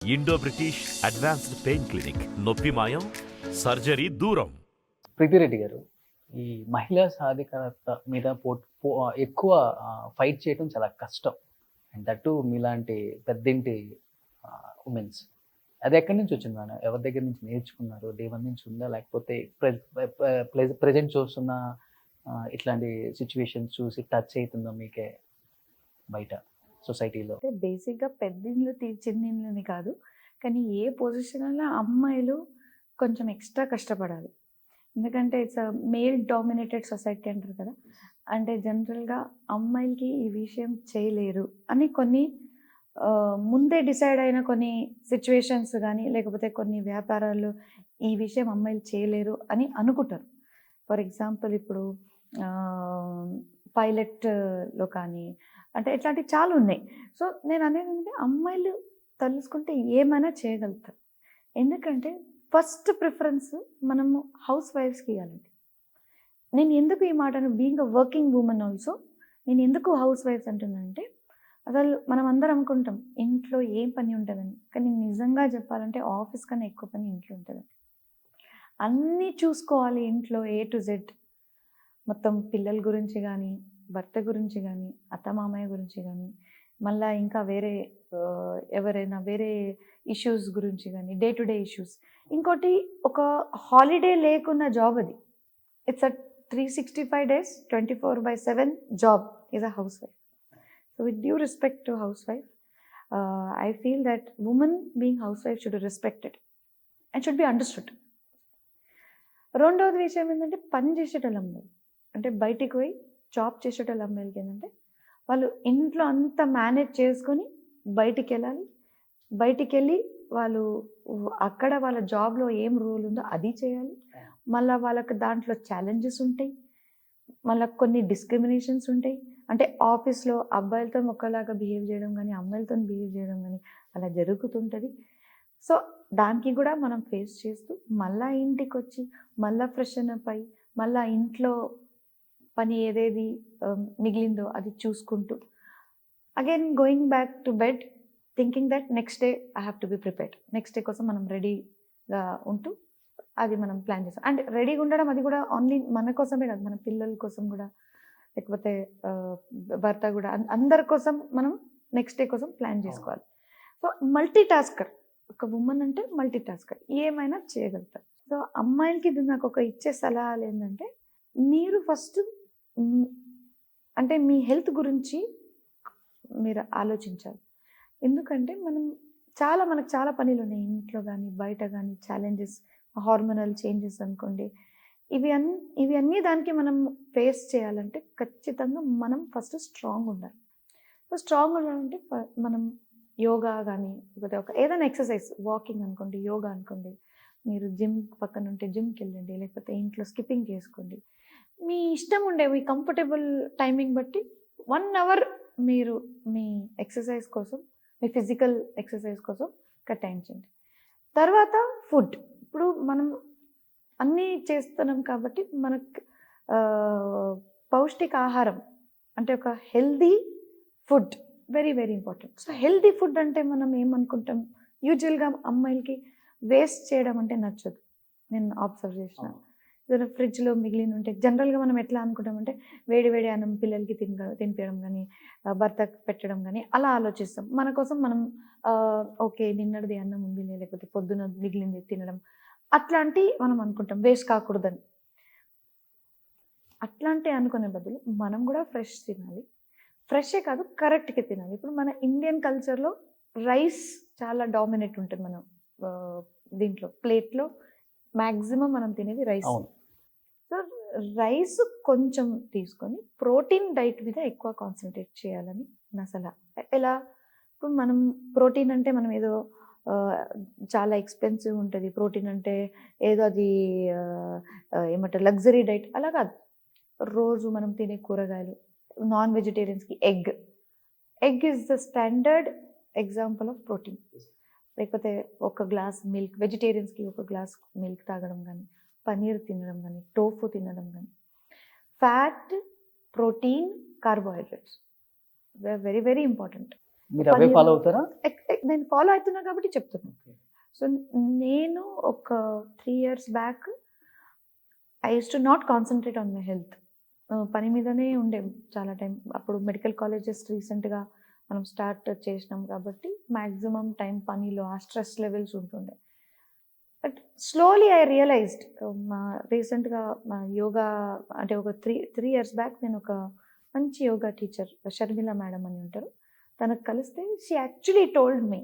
Indo British advanced pain clinic. నొప్పి మాయం, surgery దూరం. ప్రీతిరెడ్డి గారు, ఈ మహిళా సాధికారత మీద ఎక్కువ ఫైట్ చేయడం చాలా కష్టం. అండ్ దట్టు మీలాంటి పెద్దింటి ఉమెన్స్. అది ఎక్కడి నుంచి వచ్చింది మేడం? ఎవరి దగ్గర నుంచి నేర్చుకున్నారు? డే వన్ నుంచి ఉందా? లేకపోతే ప్రజెంట్ చూస్తున్న ఇట్లాంటి సిచ్యువేషన్స్ చూసి టచ్ అవుతుందో మీకే బయట సొసైటీలో? అంటే బేసిక్గా పెద్దిండ్లు చిన్నిండ్లని కాదు, కానీ ఏ పొజిషన్లో అమ్మాయిలు కొంచెం ఎక్స్ట్రా కష్టపడాలి. ఎందుకంటే ఇట్స్ మేల్ డామినేటెడ్ సొసైటీ అంటారు కదా. అంటే జనరల్గా అమ్మాయిలకి ఈ విషయం చేయలేరు అని కొన్ని ముందే డిసైడ్ అయిన కొన్ని సిచ్యువేషన్స్ కానీ, లేకపోతే కొన్ని వ్యాపారాల్లో ఈ విషయం అమ్మాయిలు చేయలేరు అని అనుకుంటారు. ఫర్ ఎగ్జాంపుల్ ఇప్పుడు పైలట్లో కానీ, అంటే ఇట్లాంటివి చాలా ఉన్నాయి. సో నేను అనేది అంటే అమ్మాయిలు తలుసుకుంటే ఏమైనా చేయగలుగుతారు. ఎందుకంటే ఫస్ట్ ప్రిఫరెన్స్ మనము హౌస్ వైఫ్స్కి ఇవ్వాలండి. నేను ఎందుకు ఈ మాటను being a working women also నేను ఎందుకు హౌస్ వైఫ్స్ అంటున్నానంటే, అసలు మనం అందరం అనుకుంటాం ఇంట్లో ఏం పని ఉంటుందని, కానీ నిజంగా చెప్పాలంటే ఆఫీస్ కన్నా ఎక్కువ పని ఇంట్లో ఉంటుంది. అన్నీ చూసుకోవాలి ఇంట్లో A to Z. మొత్తం పిల్లల గురించి కానీ, భర్త గురించి కానీ, అత్తమామయ్య గురించి కానీ, మళ్ళీ ఇంకా వేరే ఎవరైనా వేరే ఇష్యూస్ గురించి కానీ, డే టు డే ఇష్యూస్. ఇంకోటి ఒక హాలిడే లేకున్న జాబ్ అది. It's a 365 days 24/7 job is a house wife. So with due respect to house wife, I feel that women being house wife should respected and should be understood. రెండవది విషయం ఏంటంటే, పని చేసేటోళ్ళు అమ్మాయిలు, అంటే బయటికి పోయి జాబ్ చేసేటోళ్ళు అమ్మాయిలకి ఏంటంటే, వాళ్ళు ఇంట్లో అంతా మేనేజ్ చేసుకొని బయటికి వెళ్ళాలి. బయటికి వెళ్ళి వాళ్ళు అక్కడ వాళ్ళ జాబ్లో ఏం రూల్ ఉందో అది చేయాలి. మళ్ళీ వాళ్ళకి దాంట్లో ఛాలెంజెస్ ఉంటాయి, మళ్ళీ కొన్ని డిస్క్రిమినేషన్స్ ఉంటాయి. అంటే ఆఫీస్లో అబ్బాయిలతో ఒకలాగా బిహేవ్ చేయడం కానీ, అమ్మాయిలతో బిహేవ్ చేయడం కానీ అలా జరుగుతుంటుంది. సో దానికి కూడా మనం ఫేస్ చేస్తూ మళ్ళీ ఇంటికి వచ్చి మళ్ళీ ఫ్రెషన్ అప్ అయ్యి మళ్ళీ ఇంట్లో పని ఏదేది మిగిలిందో అది చూసుకుంటూ again going back to bed thinking that next day I have to be prepared. Next day కోసం మనం రెడీగా ఉంటూ అది మనం ప్లాన్ చేస్తాం. అండ్ రెడీగా ఉండడం అది కూడా ఓన్లీ మన కోసమే కాదు, మన పిల్లల కోసం కూడా, లేకపోతే భర్త కూడా, అందరి కోసం మనం నెక్స్ట్ డే కోసం ప్లాన్ చేసుకోవాలి. సో మల్టీ టాస్కర్, ఒక ఉమెన్ అంటే మల్టీ టాస్కర్, ఏమైనా చేయగలుగుతారు. సో అమ్మాయిలకి ఇది నాకు ఒక ఇచ్చే సలహాలు ఏంటంటే, మీరు ఫస్ట్ అంటే మీ హెల్త్ గురించి మీరు ఆలోచించాలి. ఎందుకంటే మనకు చాలా పనులు ఉన్నాయి ఇంట్లో కానీ బయట కానీ, ఛాలెంజెస్, హార్మోనల్ చేంజెస్ అనుకోండి, ఇవి అన్నీ దానికి మనం ఫేస్ చేయాలంటే ఖచ్చితంగా మనం ఫస్ట్ స్ట్రాంగ్ ఉండాలి. సో స్ట్రాంగ్ ఉండాలంటే మనం యోగా కానీ, లేకపోతే ఏదైనా ఎక్సర్సైజ్, వాకింగ్ అనుకోండి, యోగా అనుకోండి, మీరు జిమ్ పక్కన ఉంటే జిమ్కి వెళ్ళండి, లేకపోతే ఇంట్లో స్కిప్పింగ్ చేసుకోండి. మీ ఇష్టం ఉండే మీ కంఫర్టబుల్ టైమింగ్ బట్టి 1 hour మీరు మీ ఎక్సర్సైజ్ కోసం, మీ ఫిజికల్ ఎక్సర్సైజ్ కోసం కేటాయించండి. తర్వాత ఫుడ్. ఇప్పుడు మనం అన్నీ చేస్తున్నాం కాబట్టి మనకు పౌష్టిక ఆహారం అంటే ఒక healthy food very very important. So healthy food అంటే మనం ఏమనుకుంటాం, యూజువల్గా అమ్మాయిలకి వేస్ట్ చేయడం అంటే నచ్చదు. నేను అబ్జర్వ్ చేసిన, ఏదైనా ఫ్రిడ్జ్లో మిగిలిన ఉంటే జనరల్గా మనం ఎట్లా అనుకుంటామంటే, వేడి వేడి అన్నం పిల్లలకి తినిపించడం కానీ, భర్తకు పెట్టడం కానీ అలా ఆలోచిస్తాం. మన కోసం మనం ఓకే నిన్నటిది అన్నం ఉంది, లేకపోతే పొద్దున మిగిలింది తినడం, అట్లాంటి మనం అనుకుంటాం వేస్ట్ కాకూడదని. అట్లాంటి అనుకునే బదులు మనం కూడా ఫ్రెష్ తినాలి. ఫ్రెషే కాదు, కరెక్ట్గా తినాలి. ఇప్పుడు మన ఇండియన్ కల్చర్లో రైస్ చాలా డామినేట్ ఉంటుంది. మనం దీంట్లో ప్లేట్లో మ్యాక్సిమం మనం తినేది రైస్. సో రైస్ కొంచెం తీసుకొని ప్రోటీన్ డైట్ మీద ఎక్కువ కాన్సన్ట్రేట్ చేయాలని నా సలహా. ఎలా, ఇప్పుడు మనం ప్రోటీన్ అంటే మనం ఏదో చాలా ఎక్స్పెన్సివ్ ఉంటుంది, ప్రోటీన్ అంటే ఏదో అది ఏమంటారు లగ్జరీ డైట్, అలా కాదు. రోజు మనం తినే కూరగాయలు, నాన్ వెజిటేరియన్స్కి egg is the standard example of protein. లేకపోతే ఒక గ్లాస్ మిల్క్, వెజిటేరియన్స్కి ఒక గ్లాస్ మిల్క్ తాగడం కానీ, పనీర్ తినడం కానీ, టోఫు తినడం కానీ. Fat, protein, carbohydrates very very important. మీరు అవే ఫాలో అవుతారా? నేను ఫాలో అవుతున్నా కాబట్టి చెప్తున్నాను. సో నేను ఒక 3 years back I use to not concentrate on my health. పని మీదనే ఉండే చాలా టైం. అప్పుడు మెడికల్ కాలేజెస్ రీసెంట్గా మనం స్టార్ట్ చేసినాం కాబట్టి మ్యాక్సిమం టైం పనిలో ఆ స్ట్రెస్ లెవెల్స్ ఉంటుండే. బట్ స్లోలీ ఐ రియలైజ్డ్ రీసెంట్గా మా యోగా అంటే ఒక త్రీ ఇయర్స్ బ్యాక్ నేను ఒక మంచి యోగా టీచర్ షర్మిల మేడం అని ఉంటారు, తనకు కలిస్తే షీ యాక్చువల్లీ టోల్డ్ మీ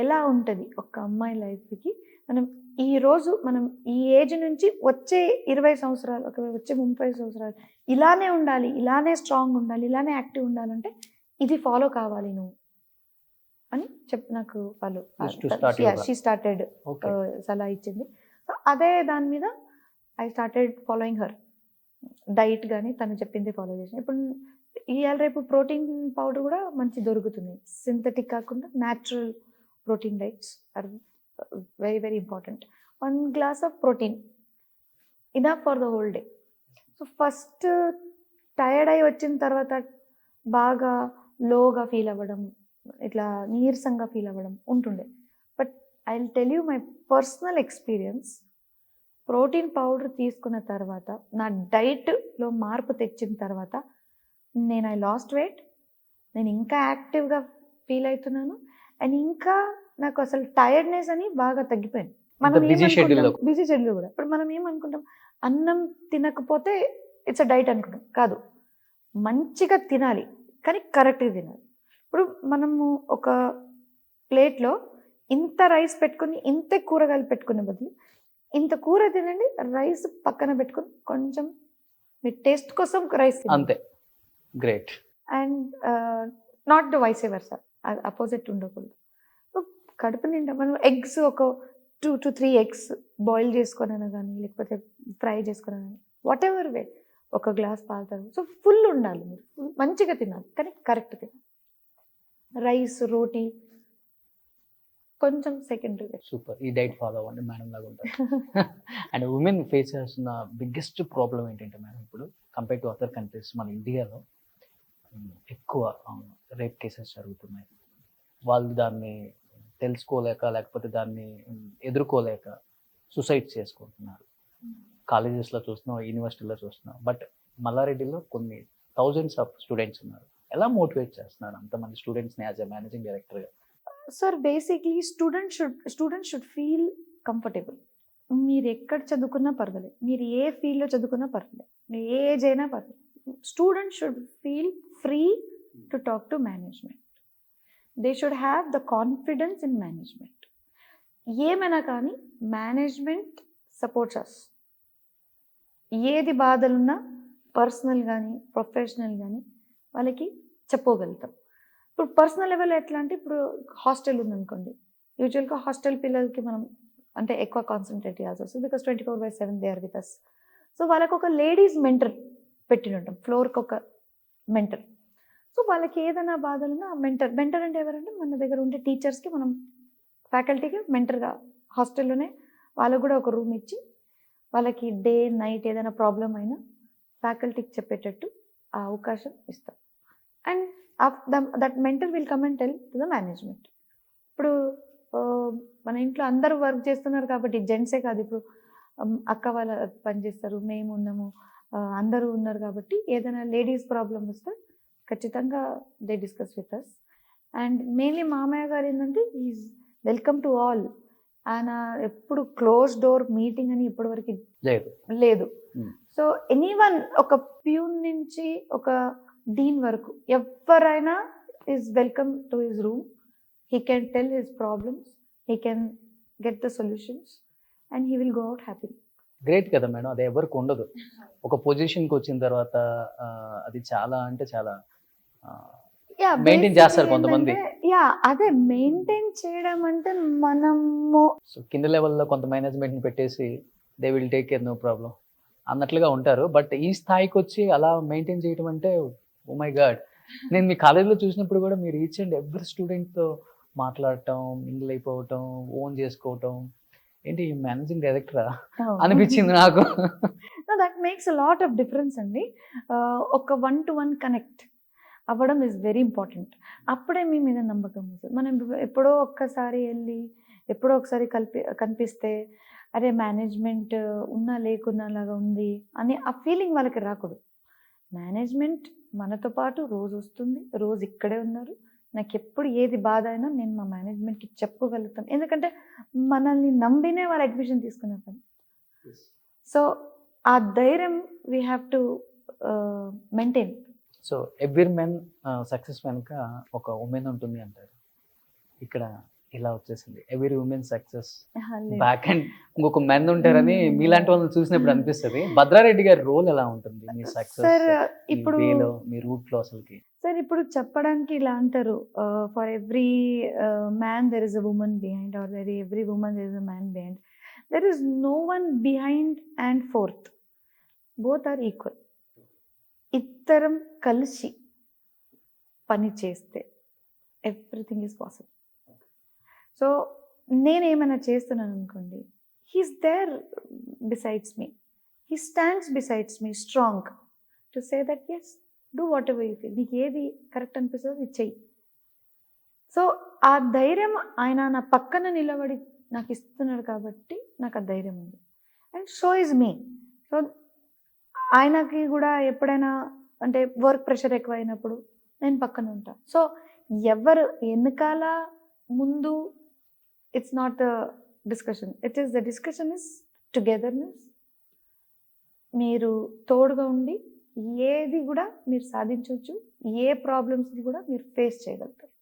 ఎలా ఉంటుంది ఒక అమ్మాయి లైఫ్కి. మనం ఈ ఏజ్ నుంచి వచ్చే 20 సంవత్సరాలు వచ్చే 30 సంవత్సరాలు ఇలానే ఉండాలి, ఇలానే స్ట్రాంగ్ ఉండాలి, ఇలానే యాక్టివ్ ఉండాలంటే ఇది ఫాలో కావాలి నువ్వు అని చెప్పి నాకు వాళ్ళు షీ స్టార్టెడ్ సలహా ఇచ్చింది. సో అదే దాని మీద I started following her. Diet కానీ తను చెప్పింది ఫాలో చేసిన. ఇప్పుడు ఇవాళ రేపు ప్రోటీన్ పౌడర్ కూడా మంచి దొరుకుతుంది, సింథటిక్ కాకుండా natural protein diets are very very important. 1 glass of protein enough for the whole day. So first tired అయి వచ్చిన తర్వాత బాగా లోగా ఫీల్ అవ్వడం, ఇట్లా నీరసంగా ఫీల్ అవ్వడం ఉంటుండే. But I will tell you my personal experience. Protein powder తీసుకున్న తర్వాత నా డైట్లో మార్పు తెచ్చిన తర్వాత ఐ లాస్ట్ వెయిట్, నేను ఇంకా యాక్టివ్గా ఫీల్ అవుతున్నాను, అండ్ ఇంకా నాకు అసలు టైర్డ్నెస్ అని బాగా తగ్గిపోయింది. మనం బిజీ షెడ్యూల్ కూడా. ఇప్పుడు మనం ఏమనుకుంటాం, అన్నం తినకపోతే ఇట్స్ అ డైట్ అనుకుంటాం. కాదు, మంచిగా తినాలి కానీ కరెక్ట్గా తినాలి. ఇప్పుడు మనము ఒక ప్లేట్లో ఇంత రైస్ పెట్టుకుని ఇంత కూరగాయలు పెట్టుకునే బదులు ఇంత కూర తినండి, రైస్ పక్కన పెట్టుకుని కొంచెం మీ టేస్ట్ కోసం రైస్ అంతే. Great. And not the vice versa sir, opposite ఉండకూడదు. కడుపు నిండా మనం ఎగ్స్ ఒక 2 to 3 eggs బాయిల్ చేసుకున్నా కానీ లేకపోతే ఫ్రై చేసుకున్నా కానీ వాట్ ఎవర్ వే ఒక గ్లాస్ పాలు తాగు. సో ఫుల్ ఉండాలి, మీరు మంచిగా తినాలి కానీ కరెక్ట్ తినాలి. రైస్ రోటీ కొంచెం సెకండరీ. సూపర్. ఈ డైట్ ఫాలో అవ్వండి మేడం లాగా ఉంటారు. అండ్ ఉమెన్ ఫేస్ చేస్తున్న బిగ్గెస్ట్ ప్రాబ్లం ఏంటంటే మేడం, ఇప్పుడు కంపేర్ టు అదర్ కంట్రీస్ మన ఇండియాలో ఎక్కువ రేప్ కేసెస్ జరుగుతున్నాయి. వాళ్ళు దాన్ని తెలుసుకోలేక లేకపోతే దాన్ని ఎదుర్కోలేక సూసైడ్ చేసుకుంటున్నారు. కాలేజెస్లో చూస్తున్నాం, యూనివర్సిటీలో చూస్తున్నాం. బట్ మల్లారెడ్డిలో కొన్ని థౌజండ్స్ ఆఫ్ స్టూడెంట్స్ ఉన్నారు. ఎలా మోటివేట్ చేస్తున్నారు అంతమంది స్టూడెంట్స్ని యాజ్ ఎ మేనేజింగ్ డైరెక్టర్గా? Sir basically student should feel comfortable. మీరు ఎక్కడ చదువుకున్నా పర్వాలేదు, మీరు ఏ ఫీల్డ్లో చదువుకున్నా పర్వాలేదు, మీరు ఏ ఏజ్ అయినా పర్వాలేదు, student should feel free to talk to management. They should have the confidence in management. ఏమైనా కానీ మేనేజ్మెంట్ సపోర్ట్స్ అస్. ఏది బాధలున్నా పర్సనల్ కానీ ప్రొఫెషనల్ కానీ వాళ్ళకి చెప్పుకోగలుగుతాం. ఇప్పుడు పర్సనల్ లెవెల్ ఎట్లా అంటే, ఇప్పుడు హాస్టల్ ఉందనుకోండి, యూజువల్గా హాస్టల్ పిల్లలకి మనం అంటే ఎక్కువ కాన్సన్ట్రేట్ చేయాల్సి వస్తుంది, because 24/7 they are with us. సో వాళ్ళకి ఒక లేడీస్ మెంటర్ పెట్టినట్టాం, ఫ్లోర్కి ఒక మెంటర్. సో వాళ్ళకి ఏదైనా బాధలున్నా మెంటర్ అంటే ఎవరంటే మన దగ్గర ఉండే టీచర్స్కి, మనం ఫ్యాకల్టీకి మెంటర్గా హాస్టల్లోనే వాళ్ళకు కూడా ఒక రూమ్ ఇచ్చి వాళ్ళకి డే నైట్ ఏదైనా ప్రాబ్లం అయినా ఫ్యాకల్టీకి చెప్పేటట్టు ఆ అవకాశం ఇస్తాం. And that mentor will come and tell to the management. ఇప్పుడు మన ఇంట్లో అందరూ వర్క్ చేస్తున్నారు కాబట్టి జెంట్సే కాదు, ఇప్పుడు అక్క వాళ్ళ పనిచేస్తారు, మేము ఉన్నాము, అందరూ ఉన్నారు కాబట్టి ఏదైనా లేడీస్ ప్రాబ్లం వస్తే ఖచ్చితంగా they discuss with us. And mainly మామయ్య గారు ఏంటంటే ఈజ్ వెల్కమ్ టు ఆల్. ఆయన ఎప్పుడు క్లోజ్ డోర్ మీటింగ్ అని ఇప్పటివరకు లేదు. సో ఎనీవన్, ఒక ప్యూన్ నుంచి ఒక డీన్ వరకు ఎవరైనా is welcome to his room. He can tell his problems, he can get the solutions and he will go out happy. Great కదా మేడం, అది ఎవరికి ఉండదు. ఒక పొజిషన్కి వచ్చిన తర్వాత అది చాలా అంటే చాలా మెయింటైన్ చేస్తారు కొంతమంది. అదే మెయింటైన్ చేయడం అంటే మనము సో కింద లెవెల్లో కొంత మేనేజ్మెంట్ని పెట్టేసి they will take care, no problem అన్నట్లుగా ఉంటారు. బట్ ఈ స్థాయికి వచ్చి అలా మెయింటైన్ చేయడం అంటే ఓ మై గాడ్. నేను మీ కాలేజీలో చూసినప్పుడు కూడా మీరు ఈచ్ అండ్ ఎవ్రీ స్టూడెంట్తో మాట్లాడటం, మింగిల్ అయిపోవటం, ఓన్ చేసుకోవటం, ఏంటి మేనేజింగ్ డైరెక్టరా అనిపించింది నాకు. That makes a lot of difference అండి. ఒక 1-to-1 కనెక్ట్. అవ్వడం ఈజ్ వెరీ ఇంపార్టెంట్. అప్పుడే మీ మీద నమ్మకం వస్తుంది. మనం ఎప్పుడో ఒక్కసారి వెళ్ళి ఎప్పుడో ఒకసారి కనిపిస్తే అరే మేనేజ్మెంట్ ఉన్నా లేకున్నా లాగా ఉంది అని ఆ ఫీలింగ్ వాళ్ళకి రాకూడదు. మేనేజ్మెంట్ మనతో పాటు రోజు వస్తుంది, రోజు ఇక్కడే ఉన్నారు. నాకు ఎప్పుడు ఏది బాధ అయినా నేను మా మేనేజ్మెంట్కి చెప్పుకోగలుగుతాను, ఎందుకంటే మనల్ని నమ్మినే వాళ్ళు ఎగ్జిబిషన్ తీసుకున్నారు కదా. సో ఆ ధైర్యం we have to maintain. So every men success వెనుక ఒక ఉమెన్ ఉంటుంది అంటారు. ఇక్కడ ఇలా వచ్చేసింది every women success back and ఇంకొక మెన్ ఉంటారని మీలాంటి వాళ్ళని చూసినప్పుడు అనిపిస్తుంది. భద్రారెడ్డి గారి రోల్ ఎలా ఉంటుంది మీ సక్సెస్ సార్ ఇప్పుడు మీ రూట్ లో అసలుకి? సార్ ఇప్పుడు చెప్పడానికి ఇలా అంటారు, for every man there is a woman behind, or every woman there is a man behind. There is no one behind and forth, both are equal. ఇద్దరం కలిసి పని చేస్తే ఎవ్రీథింగ్ ఈజ్ పాసిబుల్. సో నేనేమైనా చేస్తున్నాను అనుకోండి, he's there besides me, he stands besides me strong to say that yes do whatever you feel, నీకు ఏది correct అనిపిస్తుందో ఇది చెయ్యి. సో ఆ ధైర్యం ఆయన నా పక్కన నిలబడి నాకు ఇస్తున్నాడు కాబట్టి నాకు ఆ ధైర్యం ఉంది. And so is me. So ఆయనకి కూడా ఎప్పుడైనా అంటే వర్క్ ప్రెషర్ ఎక్కువ అయినప్పుడు నేను పక్కన ఉంటాను. సో ఎవరు వెనకాల ముందు it's not the discussion, it is the discussion is togetherness. మీరు తోడుగా ఉండి ఏది కూడా మీరు సాధించవచ్చు, ఏ ప్రాబ్లమ్స్ని కూడా మీరు ఫేస్ చేయగలుగుతారు.